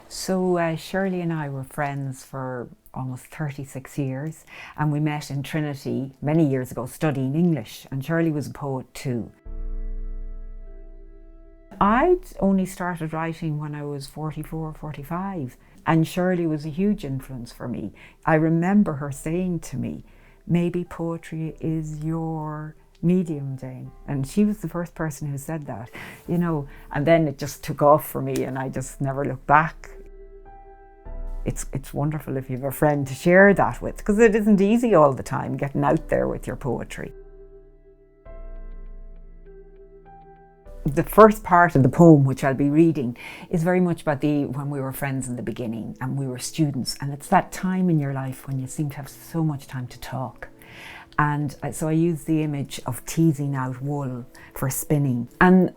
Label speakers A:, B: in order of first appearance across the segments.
A: Shirley and I were friends for almost 36 years, and we met in Trinity many years ago studying English, and Shirley was a poet too. I'd only started writing when I was 44, 45, and Shirley was a huge influence for me. I remember her saying to me, maybe poetry is your medium, Jane. And she was the first person who said that, and then it just took off for me and I just never looked back. It's wonderful if you have a friend to share that with, because it isn't easy all the time getting out there with your poetry. The first part of the poem, which I'll be reading, is very much about when we were friends in the beginning and we were students, and it's that time in your life when you seem to have so much time to talk. And so I use the image of teasing out wool for spinning. And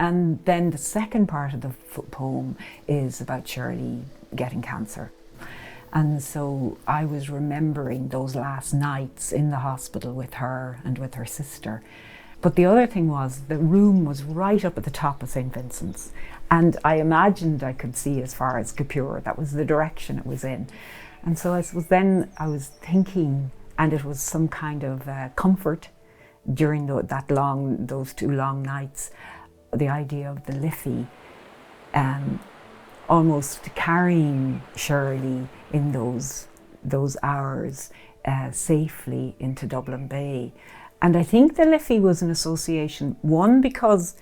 A: then the second part of the poem is about Shirley getting cancer. And so I was remembering those last nights in the hospital with her and with her sister. But the other thing was, the room was right up at the top of St. Vincent's, and I imagined I could see as far as Capure. That was the direction it was in. And so I was thinking, and it was some kind of comfort during those 2 long nights, the idea of the Liffey, almost carrying Shirley in those hours safely into Dublin Bay. And I think the Liffey was an association, one, because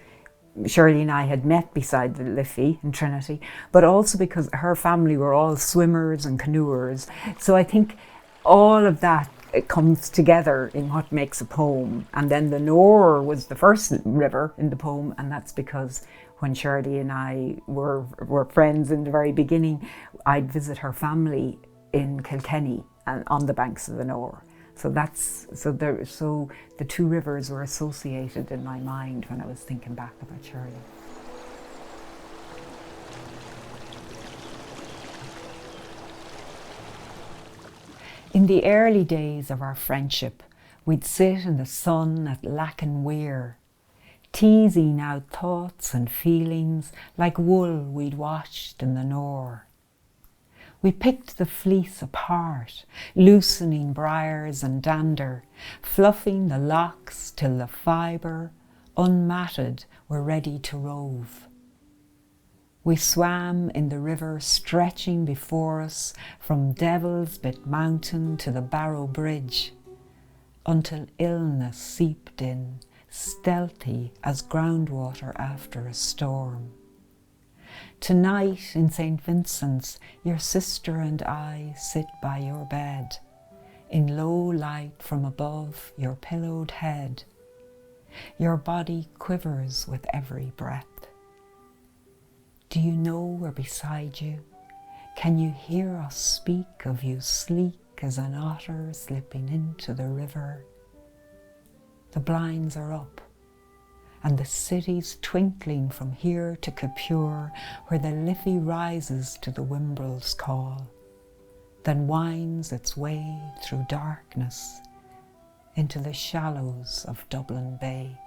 A: Shirley and I had met beside the Liffey in Trinity, but also because her family were all swimmers and canoers. So I think all of that comes together in what makes a poem. And then the Nore was the first river in the poem, and that's because when Shirley and I were friends in the very beginning, I'd visit her family in Kilkenny and on the banks of the Nore. So the 2 rivers were associated in my mind when I was thinking back about Shirley. In the early days of our friendship, we'd sit in the sun at Lacken Weir, teasing out thoughts and feelings like wool we'd washed in the Nore. We picked the fleece apart, loosening briars and dander, fluffing the locks till the fibre, unmatted, were ready to rove. We swam in the river stretching before us from Devil's Bit Mountain to the Barrow Bridge, until illness seeped in, stealthy as groundwater after a storm. Tonight in St. Vincent's, your sister and I sit by your bed, in low light from above your pillowed head. Your body quivers with every breath. Do you know we're beside you? Can you hear us speak of you sleek as an otter slipping into the river? The blinds are up, and the city's twinkling from here to Capure, where the Liffey rises to the Wimbrel's call, then winds its way through darkness into the shallows of Dublin Bay.